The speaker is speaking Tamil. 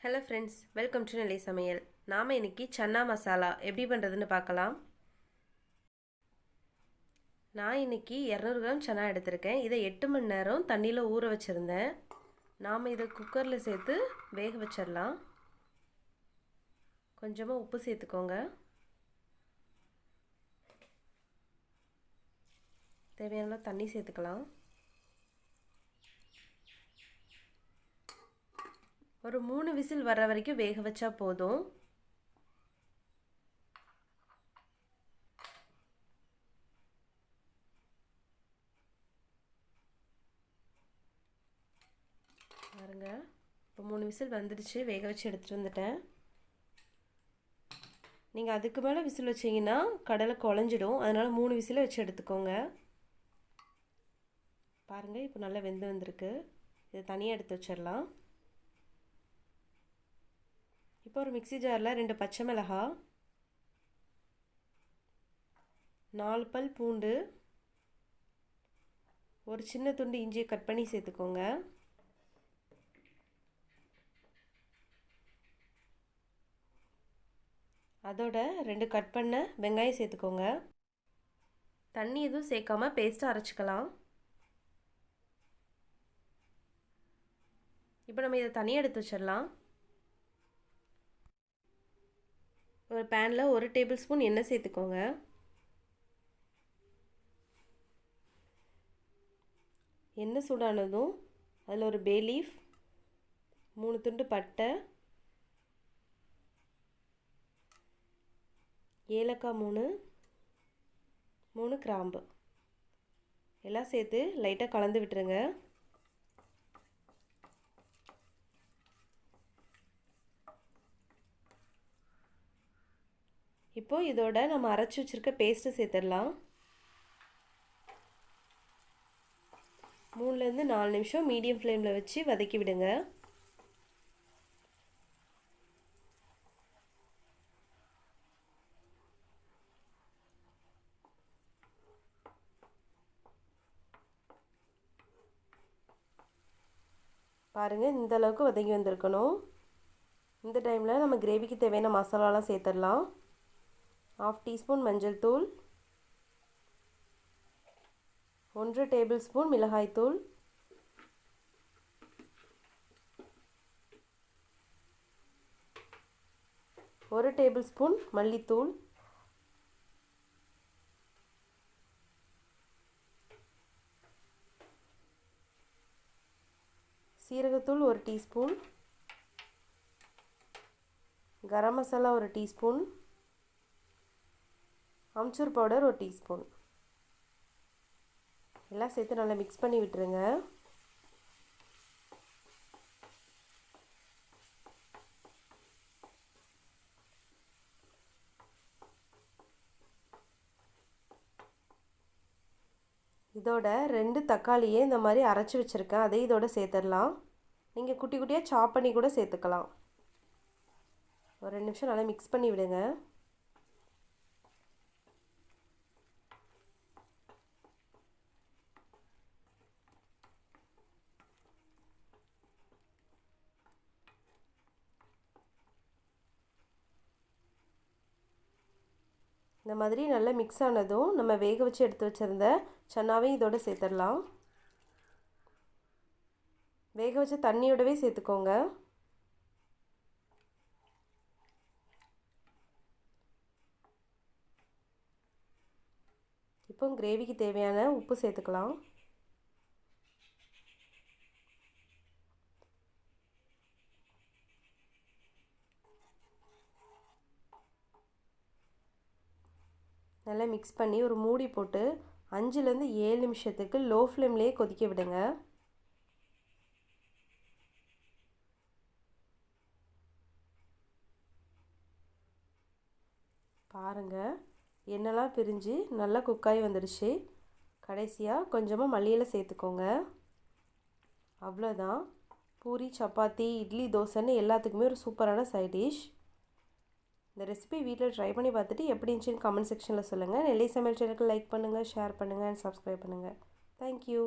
ஹலோ ஃப்ரெண்ட்ஸ், வெல்கம் டு நிலை சமையல். நாம் இன்றைக்கி சன்னா மசாலா எப்படி பண்ணுறதுன்னு பார்க்கலாம். நான் இன்றைக்கி 200 கிராம் சன்னா எடுத்திருக்கேன். இதை 8 மணி நேரம் தண்ணியில் ஊற வச்சுருந்தேன். நாம் இதை குக்கரில் சேர்த்து வேக வச்சிடலாம். கொஞ்சமாக உப்பு சேர்த்துக்கோங்க. தேவையான தண்ணி சேர்த்துக்கலாம். ஒரு 3 விசில் வர வரைக்கும் வேக வச்சா போதும். பாருங்க, இப்போ 3 விசில் வந்துடுச்சு. வேக வச்சு எடுத்துகிட்டு வந்துட்டேன். நீங்கள் அதுக்கு மேலே விசில் வச்சிங்கன்னா கடலை குழஞ்சிடும். அதனால் 3 விசில் வச்சு எடுத்துக்கோங்க. பாருங்கள், இப்போ நல்லா வெந்து வந்திருக்கு. இதை தனியாக எடுத்து வச்சிடலாம். இப்போ ஒரு மிக்ஸி ஜாரில் 2 பச்சை மிளகாய், 4 பல் பூண்டு, ஒரு சின்ன துண்டு இஞ்சியை கட் பண்ணி சேர்த்துக்கோங்க. அதோட 2 கட் பண்ண வெங்காயம் சேர்த்துக்கோங்க. தண்ணி எதுவும் சேர்க்காம பேஸ்ட்டாக அரைச்சிக்கலாம். இப்போ நம்ம இதை தனியாக எடுத்து வச்சிடலாம். ஒரு பேனில் 1 டேபிள் ஸ்பூன் எண்ணெய் சேர்த்துக்கோங்க. எண்ணெய் சூடானதும் அதில் ஒரு பே லீஃப், 3 துண்டு பட்டை, ஏலக்காய் 3 கிராம்பு எல்லாம் சேர்த்து லைட்டாக கலந்து விட்டுருங்க. இப்போது இதோட நம்ம அரைச்சி வச்சுருக்க பேஸ்ட்டை சேர்த்துடலாம். 3லேருந்து 4 நிமிஷம் மீடியம் ஃப்ளேமில் வச்சு வதக்கி விடுங்க. பாருங்கள், இந்த அளவுக்கு வதங்கி வந்திருக்கணும். இந்த டைமில் நம்ம கிரேவிக்கு தேவையான மசாலாலாம் சேர்த்துடலாம். 1/2 டீஸ்பூன் மஞ்சள் தூள், 1 டேபிள் ஸ்பூன் மிளகாய் தூள், 1 டேபிள் ஸ்பூன் மல்லித்தூள், சீரகத்தூள் 1 teaspoon, garam masala 1 teaspoon, amchur powder 1 teaspoon எல்லாம் சேர்த்து நல்லா மிக்ஸ் பண்ணி விட்டுருங்க. இதோட 2 தக்காளியை இந்த மாதிரி அரைச்சி வச்சுருக்கேன். அதை இதோட சேர்த்துடலாம். நீங்கள் குட்டி குட்டியாக சாப் பண்ணி கூட சேர்த்துக்கலாம். ஒரு 2 நிமிஷம் நல்லா மிக்ஸ் பண்ணி விடுங்க. இந்த மாதிரி நல்லா மிக்ஸ் ஆனதும் நம்ம வேக வச்சு எடுத்து வச்சுருந்த சன்னாவையும் இதோட சேர்த்துடலாம். வேக வச்ச தண்ணியோடவே சேர்த்துக்கோங்க. இப்போ கிரேவிக்கு தேவையான உப்பு சேர்த்துக்கலாம். நல்லா மிக்ஸ் பண்ணி ஒரு மூடி போட்டு 5லேருந்து 7 நிமிஷத்துக்கு லோ ஃப்ளேம்லேயே கொதிக்க விடுங்க. பாருங்கள், எண்ணெய்லாம் பிரிஞ்சு நல்லா குக்காகி வந்துடுச்சு. கடைசியாக கொஞ்சமாக மல்லியில சேர்த்துக்கோங்க. அவ்வளோதான். பூரி, சப்பாத்தி, இட்லி, தோசைன்னு எல்லாத்துக்குமே ஒரு சூப்பரான சைட் டிஷ். இந்த ரெசிபி வீட்டில் ட்ரை பண்ணி பார்த்துட்டு எப்படி இருந்துச்சுன்னு கமெண்ட் செக்ஷனில் சொல்லுங்கள். நெல்லை சமையல் சேனலுக்கு லைக் பண்ணுங்கள், ஷேர் பண்ணுங்கள் அண்ட் சப்ஸ்கிரைப் பண்ணுங்கள். தேங்க்யூ.